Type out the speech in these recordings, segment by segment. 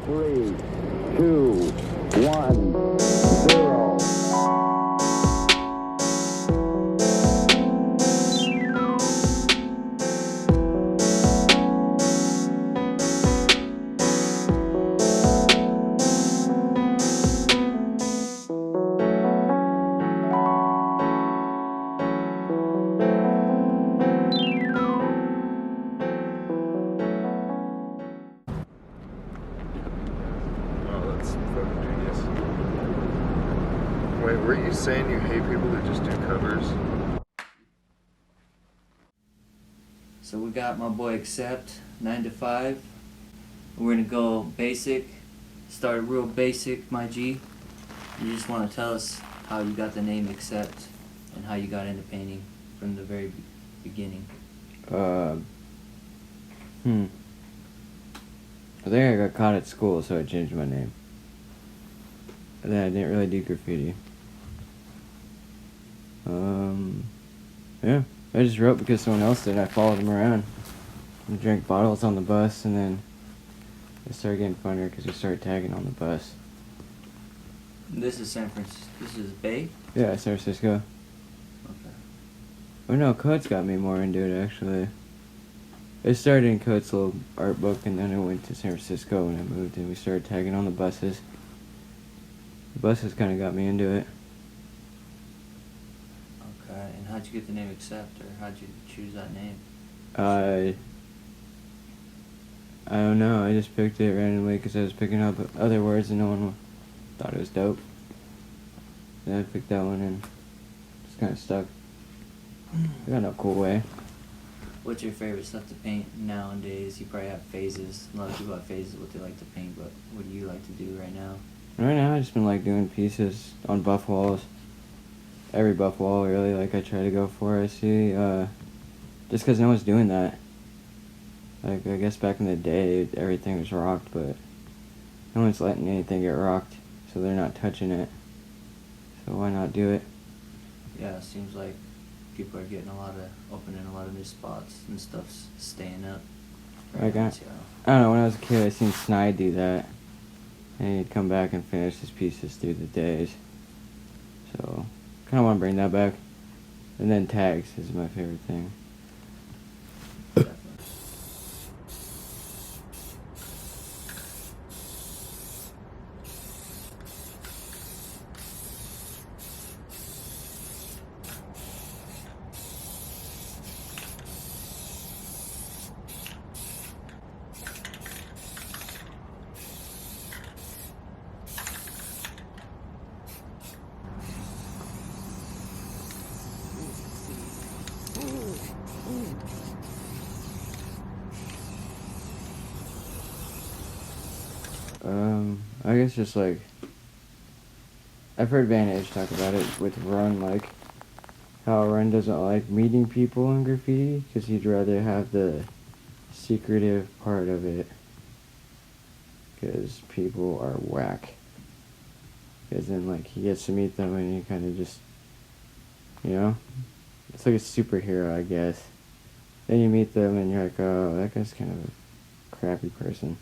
3, 2, 1, 0. Wait, were you saying you hate people that just do covers? So we got my boy Acept, 9 to 5. We're gonna go basic, start real basic, my G. You just wanna tell us how you got the name Acept and how you got into painting from the very beginning. I think I got caught at school, so I changed my name. And then I didn't really do graffiti. Yeah, I just wrote because someone else did. I followed him around. We drank bottles on the bus, and then it started getting funnier because we started tagging on the bus. This is San Francisco. This is Bay? Yeah, San Francisco. Okay. Oh no, Coates got me more into it, actually. It started in Coates' little art book, and then I went to San Francisco when I moved, and we started tagging on the buses. The buses kind of got me into it. Okay, and how'd you get the name Acept, or how'd you choose that name? I don't know, I just picked it randomly because I was picking up other words and no one thought it was dope. Then I picked that one and just kind of stuck. I got no cool way. What's your favorite stuff to paint nowadays? You probably have phases. A lot of people have phases of what they like to paint, but what do you like to do right now? Right now I've just been like doing pieces on buff walls. Every buff wall really, like I try to go for, I see. Just because no one's doing that. Like, I guess back in the day, everything was rocked, but no one's letting anything get rocked, so they're not touching it. So why not do it? Yeah, it seems like people are getting opening a lot of new spots and stuff's staying up. Like, I don't know, when I was a kid, I seen Snide do that. And he'd come back and finish his pieces through the days. So, kind of want to bring that back. And then tags is my favorite thing. I guess just like, I've heard Van Edge talk about it with Run, like, how Run doesn't like meeting people in graffiti, because he'd rather have the secretive part of it, because people are whack. Because then, like, he gets to meet them and he kind of just, you know, it's like a superhero, I guess. Then you meet them and you're like, oh, that guy's kind of a crappy person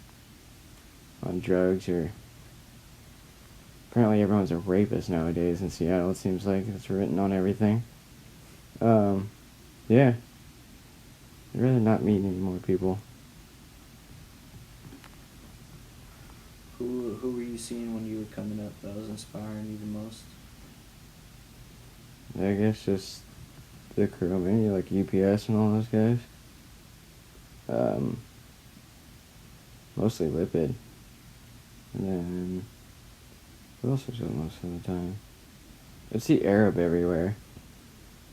on drugs, or apparently everyone's a rapist nowadays in Seattle, it seems like. It's written on everything. Yeah. I'd rather not meet any more people. Who were you seeing when you were coming up that was inspiring you the most? I guess just the crew, maybe like UPS and all those guys. Mostly Lipid. And then, what else was it most of the time? I see Arab everywhere.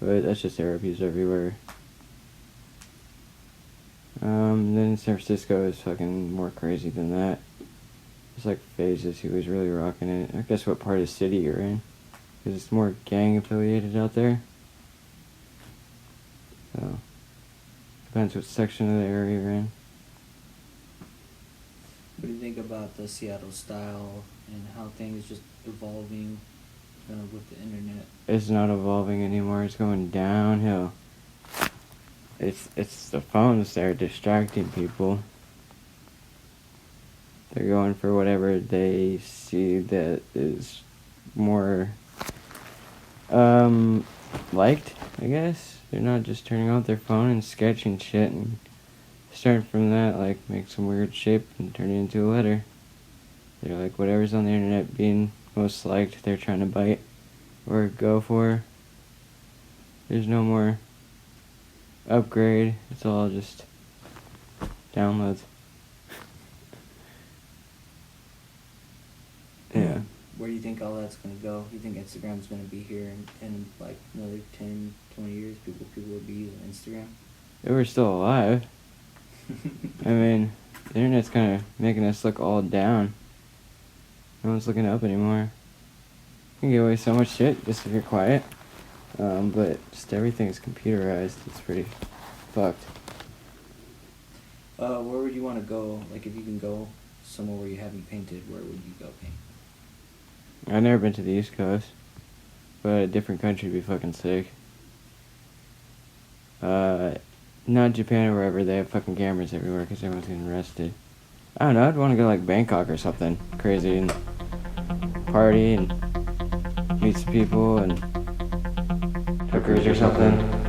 But that's just Arab, he's everywhere. Then San Francisco is fucking more crazy than that. It's like phases, he was really rocking it. I guess what part of the city you're in. Because it's more gang affiliated out there. So, depends what section of the area you're in. What do you think about the Seattle style and how things just evolving with the internet? It's not evolving anymore, it's going downhill. It's the phones that are distracting people. they're going for whatever they see that is more liked, I guess. They're not just turning out their phone and sketching shit and starting from that, like, make some weird shape and turn it into a letter. They're like, whatever's on the internet being most liked, they're trying to bite or go for. There's no more upgrade. It's all just downloads. Yeah. Where do you think all that's going to go? You think Instagram's going to be here in like another 10, 20 years? People will be using Instagram? If we're still alive. I mean, the internet's kind of making us look all down. No one's looking up anymore. You can give away so much shit just if you're quiet. But just everything is computerized. It's pretty fucked. Where would you want to go? Like, if you can go somewhere where you haven't painted, where would you go paint? I've never been to the East Coast, but a different country would be fucking sick. Not Japan or wherever, they have fucking cameras everywhere because everyone's getting arrested. I don't know, I'd want to go like Bangkok or something crazy and party and meet some people and hookers or something.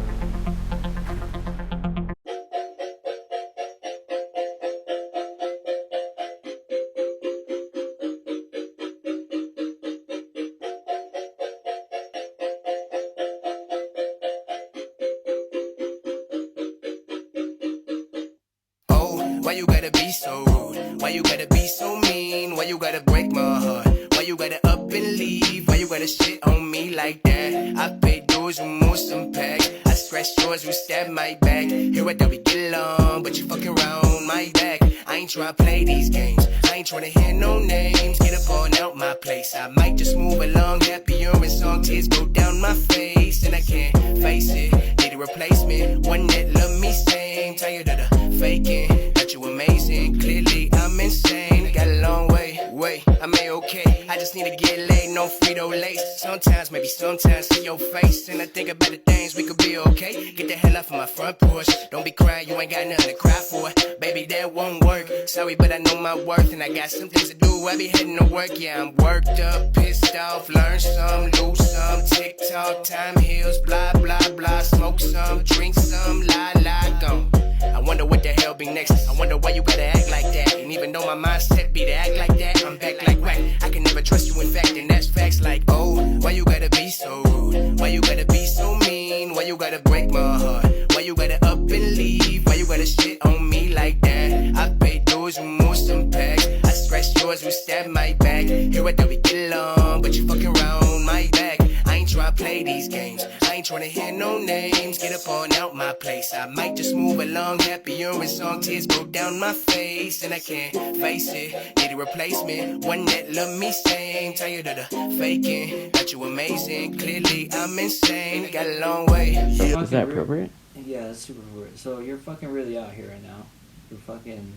Why you gotta be so rude? Why you gotta be so mean? Why you gotta break my heart? Why you gotta up and leave? Why you gotta shit on me like that? I paid dues, we move some packs. I scratched yours, we stabbed my back. Here I thought we get along, but you fucking around my back. I ain't tryna play these games. I ain't tryna hear no names. Get up on out my place. I might just move along, happier and song tears go down my face, and I can't face it. Need a replacement, one that love me same. Tired of the faking. You amazing, clearly I'm insane. Got a long way, I'm A-okay. I just need to get laid, no Frito-Lays. Sometimes, maybe sometimes, see your face, and I think about the things we could be okay. Get the hell off of my front porch. Don't be crying, you ain't got nothing to cry for. Baby, that won't work. Sorry, but I know my worth, and I got some things to do. I be heading to work, yeah, I'm worked up, pissed off. Learn some, lose some. TikTok, time heals, blah, blah, blah. Smoke some, drink some, lie, gone. I wonder what the hell be next. I wonder why you gotta act like that. And even though my mindset be to act like that, I'm back like whack. I can never trust you, in fact, and that's facts like, oh, why you gotta be so rude? Why you gotta be so mean? Why you gotta break my heart? Why you gotta up and leave? Why you gotta shit on me like that? I paid dues, we moved some packs. I scratched yours, we stabbed my back. Here I thought we get along, but you fucking around my back. I ain't tryna play these games. I ain't tryna hear no names. Get up on out my place. I might just move along, happier and song tears go down my face, and I can't face it. Need a replacement, one that love me same. Tired of the faking. Got you amazing, clearly I'm insane. Got a long way. Is that appropriate? Yeah, that's super appropriate. So you're fucking really out here right now. You're fucking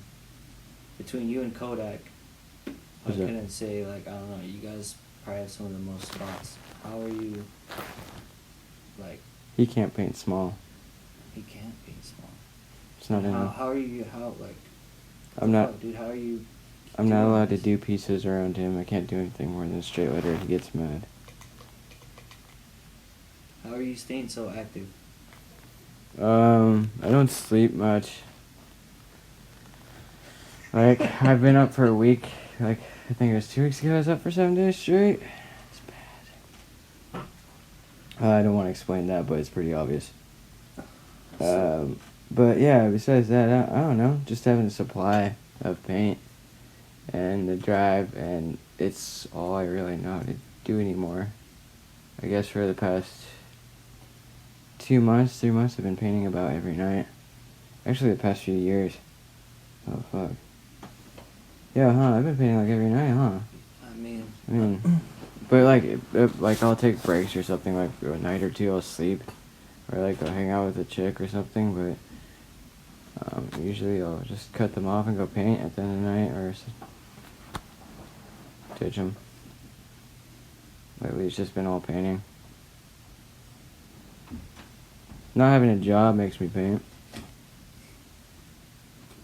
between you and Kodak. I couldn't say, like, I don't know. You guys probably have some of the most spots. How are you? Like, He can't paint small. he can't be small. It's not in him. How are you? How like? I'm not. Fuck, dude, how are you? I'm not doing allowed to this? do pieces around him. I can't do anything more than straight letter. He gets mad. How are you staying so active? I don't sleep much. Like, I've been up for a week. Like, I think it was 2 weeks ago I was up for 7 days straight. It's bad. I don't want to explain that, but it's pretty obvious. But yeah, besides that, I don't know. Just having a supply of paint and the drive, and it's all I really know how to do anymore. I guess for the past 2 months, 3 months, I've been painting about every night. Actually, the past few years. Oh, fuck. Yeah, I've been painting like every night, I mean, but like I'll take breaks or something, like a night or two I'll sleep, or like go hang out with a chick or something, but usually I'll just cut them off and go paint at the end of the night, or ditch them. Lately it's just been all painting. Not having a job makes me paint.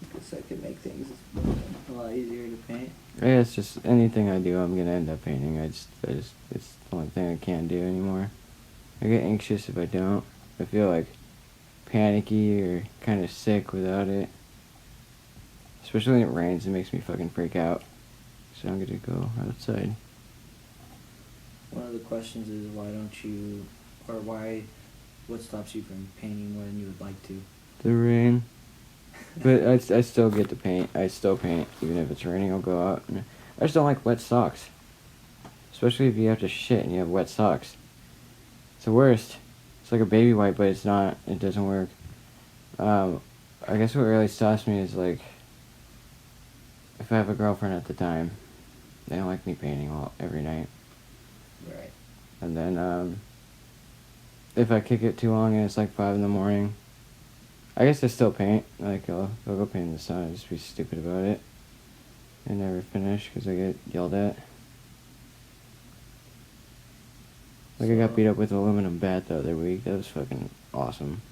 I guess that could make things a lot easier to paint. I guess just anything I do, I'm gonna end up painting. It's the only thing I can't do anymore. I get anxious if I don't. I feel like panicky or kind of sick without it. Especially when it rains, it makes me fucking freak out. So I'm gonna go outside. One of the questions is what stops you from painting when you would like to? The rain. But I still get to paint. I still paint. Even if it's raining, I'll go out. And I just don't like wet socks. Especially if you have to shit and you have wet socks. It's the worst. It's like a baby wipe, but it's not. It doesn't work. I guess what really stops me is like, if I have a girlfriend at the time, they don't like me painting every night. Right. And then, if I kick it too long and it's like 5 in the morning, I guess I still paint. Like, I'll go paint in the sun. I'll just be stupid about it. And never finish because I get yelled at. Like, I got beat up with an aluminum bat the other week. That was fucking awesome.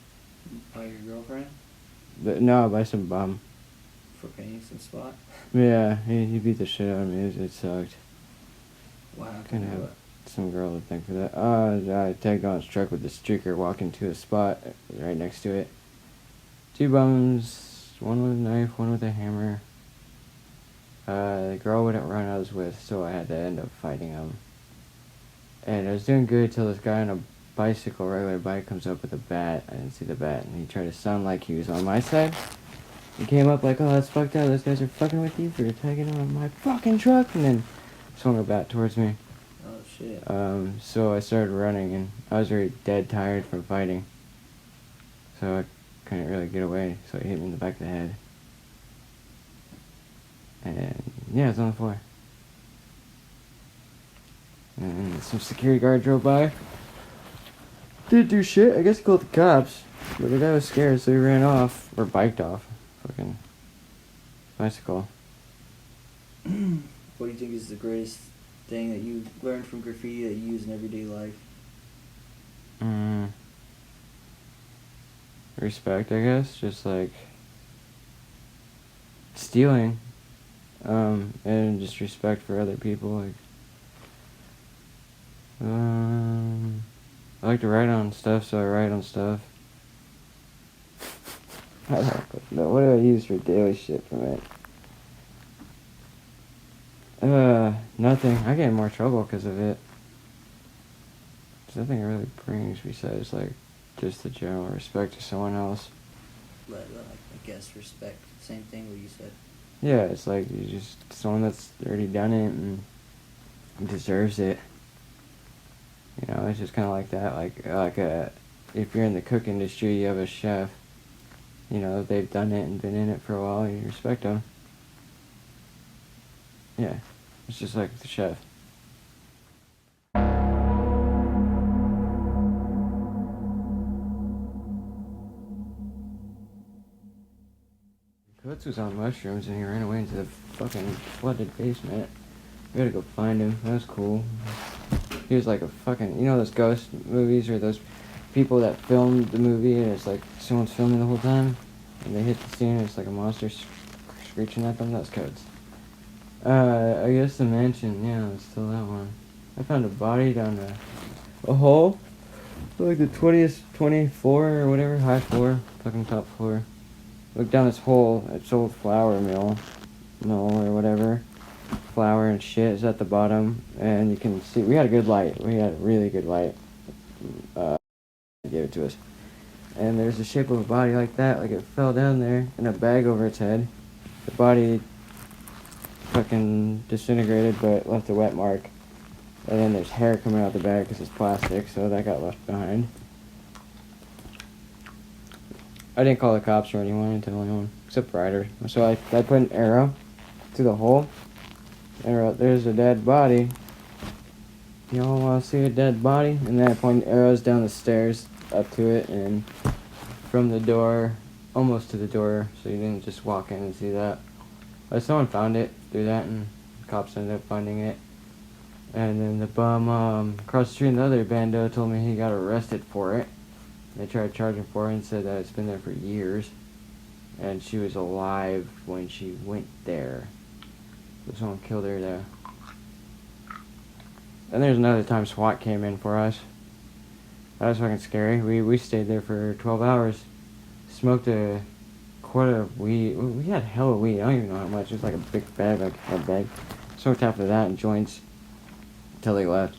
By your girlfriend? But no, by some bum. For painting some spot? Yeah, he beat the shit out of me. It sucked. What happened? Kind of have some girl to thank for that. I tagged on his truck with the streaker walking to a spot right next to it. 2 bums, one with a knife, one with a hammer. The girl wouldn't run I was with, so I had to end up fighting him. And I was doing good till this guy on a bicycle, regular bike, comes up with a bat. I didn't see the bat, and he tried to sound like he was on my side. He came up like, oh, that's fucked up. Those guys are fucking with you for tagging on my fucking truck, and then swung a bat towards me. Oh, shit. So I started running, and I was very dead tired from fighting. So I couldn't really get away, so he hit me in the back of the head. And yeah, it's on the floor. And some security guard drove by. Didn't do shit. I guess he called the cops. But the guy was scared, so he ran off. Or biked off. Fucking bicycle. What do you think is the greatest thing that you learned from graffiti that you use in everyday life? Respect, I guess. Just like stealing. And just respect for other people. Like, I like to write on stuff, so I write on stuff. I don't know. What do I use for daily shit from it? Nothing. I get in more trouble because of it. There's nothing it really brings besides, like, just the general respect to someone else. Like, I guess respect. Same thing what you said. Yeah, it's like you just someone that's already done it and deserves it. You know, it's just kind of like that. Like if you're in the cook industry, you have a chef. You know, they've done it and been in it for a while. You respect them. Yeah, it's just like the chef. Coates was on mushrooms and he ran away into the fucking flooded basement. We gotta go find him. That was cool. He was like a fucking, you know those ghost movies or those people that filmed the movie and it's like someone's filming the whole time and they hit the scene and it's like a monster screeching at them? That's Coates. I guess the mansion, yeah, it's still that one. I found a body down a hole, like the 20th, 24 or whatever, high floor, fucking top floor. Look down this hole, it's old flour mill or whatever. Flour and shit is at the bottom, and you can see, we had a good light. We had a really good light. Gave it to us. And there's the shape of a body like that, like it fell down there, and a bag over its head. The body fucking disintegrated, but left a wet mark. And then there's hair coming out the bag because it's plastic, so that got left behind. I didn't call the cops or anyone, until anyone, except Ryder. So I put an arrow through the hole, and wrote, there's a dead body. Y'all want to see a dead body? And then I pointed arrows down the stairs, up to it, and from the door, almost to the door, so you didn't just walk in and see that. But someone found it through that, and the cops ended up finding it. And then the bum across the street, another bando told me he got arrested for it. They tried charging for it and said that it's been there for years. And she was alive when she went there. Someone killed her there. And there's another time SWAT came in for us. That was fucking scary. We stayed there for 12 hours. Smoked a quarter of weed. We had hell of weed. I don't even know how much. It was like a big bag, like a bag. Smoked half of that and joints until they left.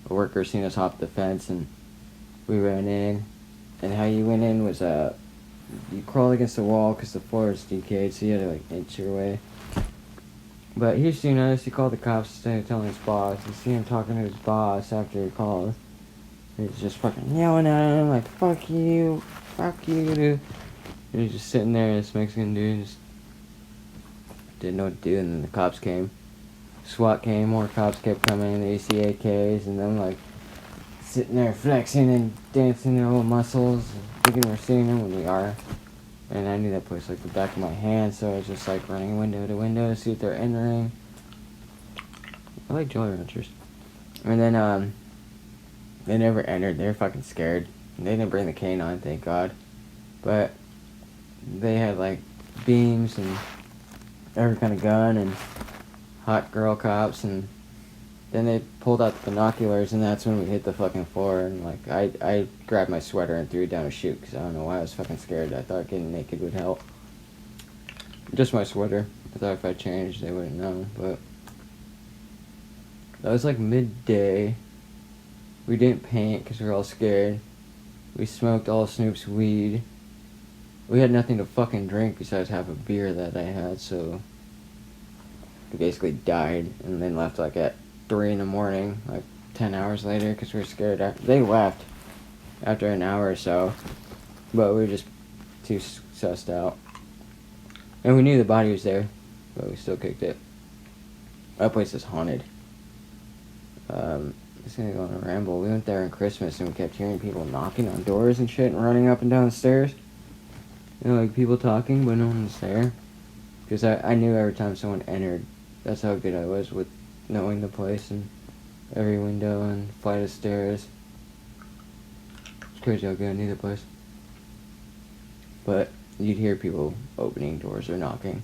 A worker seen us hop the fence and we ran in. And how you went in was you crawled against the wall because the floor is decayed, so you had to like inch your way. But he seen us. He called the cops, started telling his boss. You see him talking to his boss after he called. He's just fucking yelling at him like, fuck you, dude. And he's just sitting there, this Mexican dude just didn't know what to do, and then the cops came. SWAT came, more cops kept coming, the ACAKs, and them like sitting there flexing and dancing their little muscles, thinking we're seeing them when we are. And I knew that place like the back of my hand, so I was just like running window to window to see if they're entering. I like Jolly Ranchers. And then, they never entered. They were fucking scared. They didn't bring the canine, thank God. But they had like beams and every kind of gun and hot girl cops, and then they pulled out the binoculars, and that's when we hit the fucking floor. And like I grabbed my sweater and threw it down a chute because I don't know why I was fucking scared. I thought getting naked would help. Just my sweater. I thought if I changed they wouldn't know. But that was like midday. We didn't paint because we were all scared. We smoked all Snoop's weed. We had nothing to fucking drink besides half a beer that I had, so we basically died and then left like at 3 in the morning, like 10 hours later, because we were scared. They left after an hour or so, but we were just too sussed out. And we knew the body was there, but we still kicked it. That place is haunted. It's gonna go on a ramble. We went there on Christmas and we kept hearing people knocking on doors and shit and running up and down the stairs. You know, like people talking, but no one was there. Because I knew every time someone entered, that's how good I was with knowing the place and every window and flight of stairs. It's crazy how good I knew the place. But you'd hear people opening doors or knocking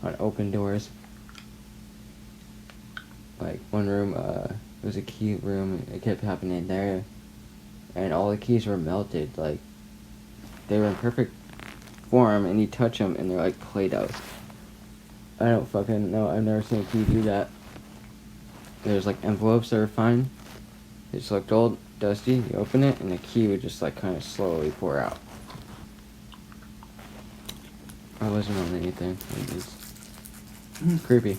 on open doors. Like one room, it was a key room, it kept happening there, and all the keys were melted, like, they were in perfect form, and you touch them, and they're like Play-Doh. I don't fucking know, I've never seen a key do that. There's like envelopes that were fine, it just looked old, dusty, you open it, and the key would just like kind of slowly pour out. I wasn't on anything, it was creepy.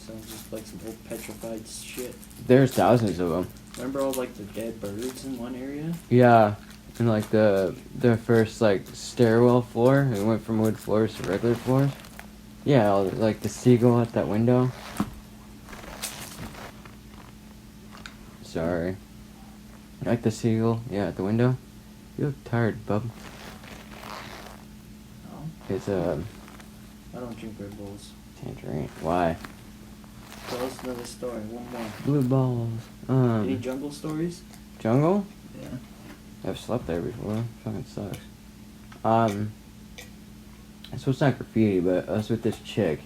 Sounds just like some old petrified shit. There's thousands of them. Remember all like the dead birds in one area? Yeah, and like the first like stairwell floor, it went from wood floors to regular floors. Yeah, like the seagull at that window. Sorry. Like the seagull, yeah, at the window. You look tired, bub. Oh. It's I don't drink Red Bulls. tangerine. Why? Tell us another story. One more. Blue balls. Any jungle stories? Jungle? Yeah. I've slept there before. Fucking sucks. So it's not graffiti, but I was with this chick,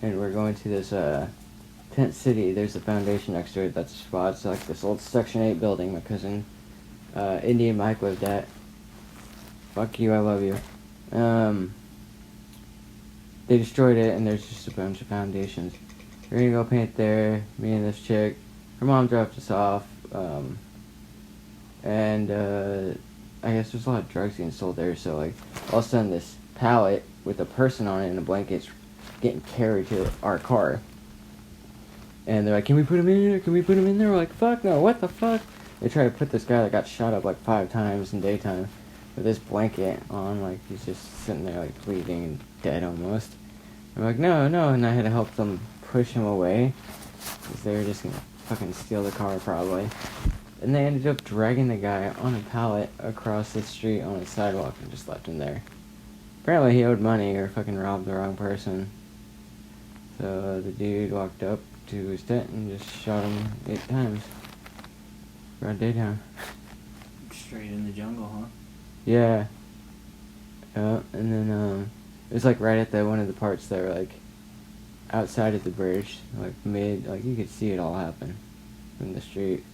and we're going to this tent city. There's a foundation next to it. That's a spot. It's like this old Section 8 building. My cousin, Indian Mike, lived at. Fuck you, I love you. They destroyed it, and there's just a bunch of foundations. We're gonna go paint there. Me and this chick. Her mom dropped us off. And I guess there's a lot of drugs getting sold there. So like, all of a sudden, this pallet with a person on it and a blanket's getting carried to our car. And they're like, "Can we put him in here? Can we put him in there?" We're like, "Fuck no! What the fuck?" They try to put this guy that got shot up like 5 times in daytime with this blanket on, like he's just sitting there like bleeding and dead almost. I'm like, no, and I had to help them push him away because they were just gonna fucking steal the car probably. And they ended up dragging the guy on a pallet across the street on a sidewalk and just left him there. Apparently he owed money or fucking robbed the wrong person. So the dude walked up to his tent and just shot him 8 times. Around daytime. Straight in the jungle, huh? Yeah. And then, it's like right at one of the parts that were like, outside of the bridge, like you could see it all happen from the street.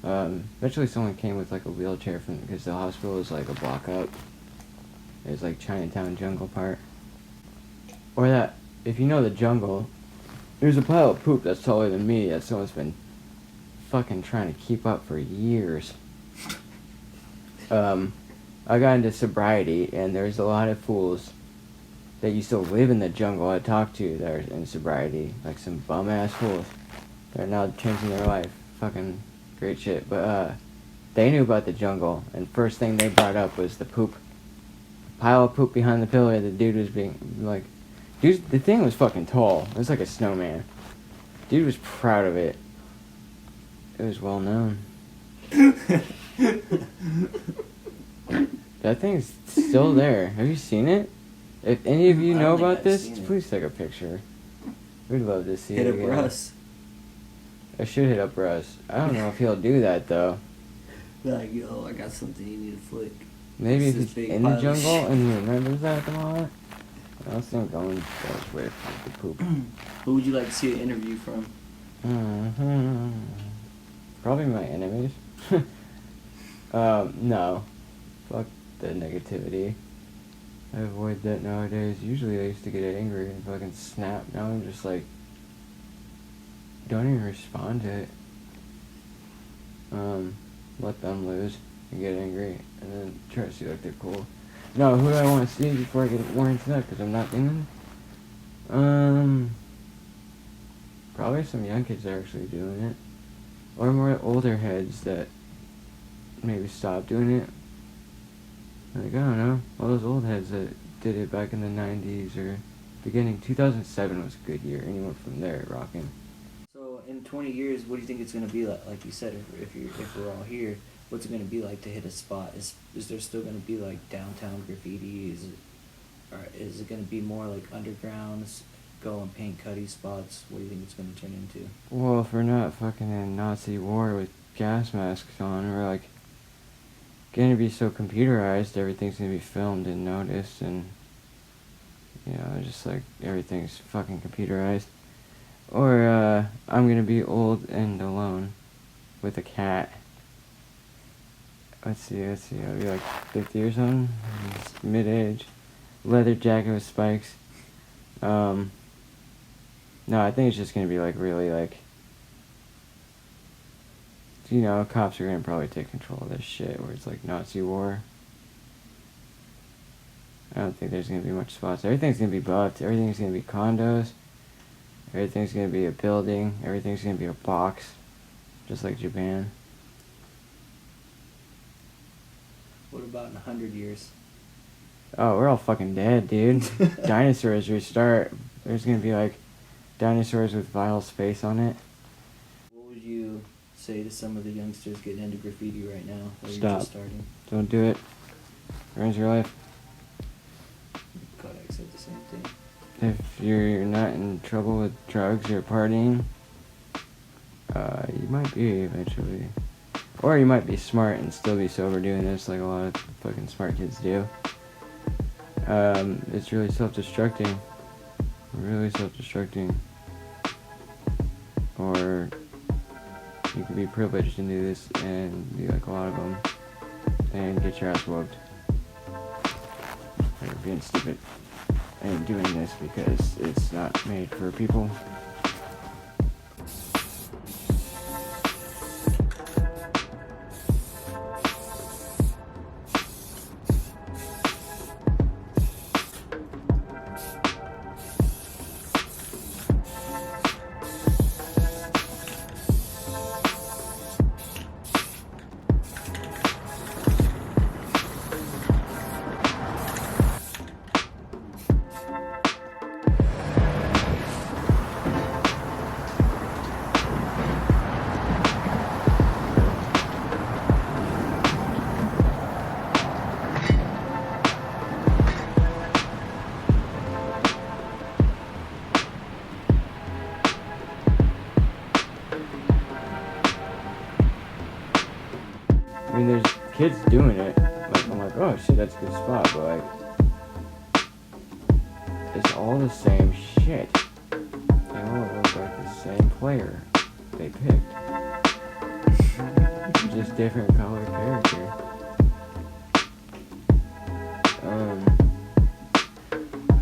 Eventually someone came with like a wheelchair because the hospital was like a block up. It was like Chinatown Jungle part. Or that, if you know the jungle, there's a pile of poop that's taller than me that someone's been fucking trying to keep up for years. I got into sobriety, and there's a lot of fools that used to live in the jungle I talked to that are in sobriety, like some bum ass fools. They're now changing their life. Fucking great shit. But they knew about the jungle, and first thing they brought up was the poop. Pile of poop behind the pillar. The dude was being like, dude, the thing was fucking tall. It was like a snowman. Dude was proud of it. It was well known. That thing's still there. Have you seen it? If any of you know about this, please take a picture. We'd love to see it again. Hit up Russ. I should hit up Russ. I don't know if he'll do that though. Be like, yo, I got something you need to flick. Maybe if This he's big in the pile of jungle shit. and he remembers that and all that. I was thinking going elsewhere for the poop. Who would you like to see an interview from? Probably my enemies. No. Fuck the negativity. I avoid that nowadays. Usually I used to get angry and fucking snap. Now I'm just like, don't even respond to it. Let them lose and get angry and then try to see like they're cool. No, who do I want to see before I get more into that? Because I'm not thinking. Probably some young kids that are actually doing it. Or more older heads that maybe stopped doing it. Like, I don't know. All those old heads that did it back in the 90s or beginning. 2007 was a good year. Anyone from there rocking. So in 20 years, what do you think it's going to be like? Like you said, if we're all here, what's it going to be like to hit a spot? Is there still going to be like downtown graffiti? Is it going to be more like undergrounds, go and paint cutty spots? What do you think it's going to turn into? Well, if we're not fucking in Nazi war with gas masks on, we're like gonna be so computerized, everything's gonna be filmed and noticed, and you know, just like everything's fucking computerized. Or I'm gonna be old and alone with a cat. Let's see, I'll be like 50 or something, mid-age, leather jacket with spikes. No, I think it's just gonna be like really like, you know, cops are gonna probably take control of this shit where it's like Nazi war. I don't think there's gonna be much spots. Everything's gonna be buffed. Everything's gonna be condos. Everything's gonna be a building. Everything's gonna be a box, just like Japan. What about in 100 years? Oh, we're all fucking dead, dude. Dinosaurs restart. There's gonna be like dinosaurs with vile space on it. What would you say to some of the youngsters getting into graffiti right now? Or you're Stop. just starting? Don't do it. Ruins your life. Kodak said the same thing. If you're not in trouble with drugs or partying, you might be eventually. Or you might be smart and still be sober doing this like a lot of fucking smart kids do. It's really self-destructing. Really self-destructing. Or you could be privileged and do this and be like a lot of them and get your ass whooped. Or being stupid and doing this because it's not made for people. I mean, there's kids doing it. Like, I'm like, oh shit, that's a good spot, but like, it's all the same shit. player they picked. Just different color character.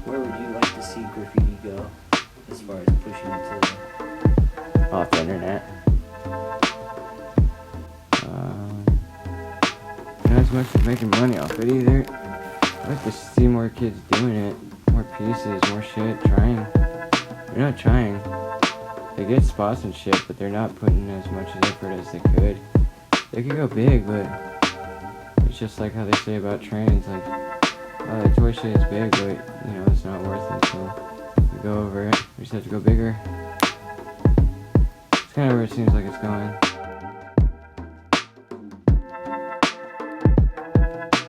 Where would you like to see Graffiti go as far as pushing it to Off the internet. Not as much as making money off it either. I'd like to see more kids doing it. More pieces, more shit, trying. They're not trying. They get spots and shit, but they're not putting as much effort as they could. They could go big, but it's just like how they say about trains, like, oh, the toy shit is big, but, you know, it's not worth it, so we go over it. We just have to go bigger. It's kind of where it seems like it's going.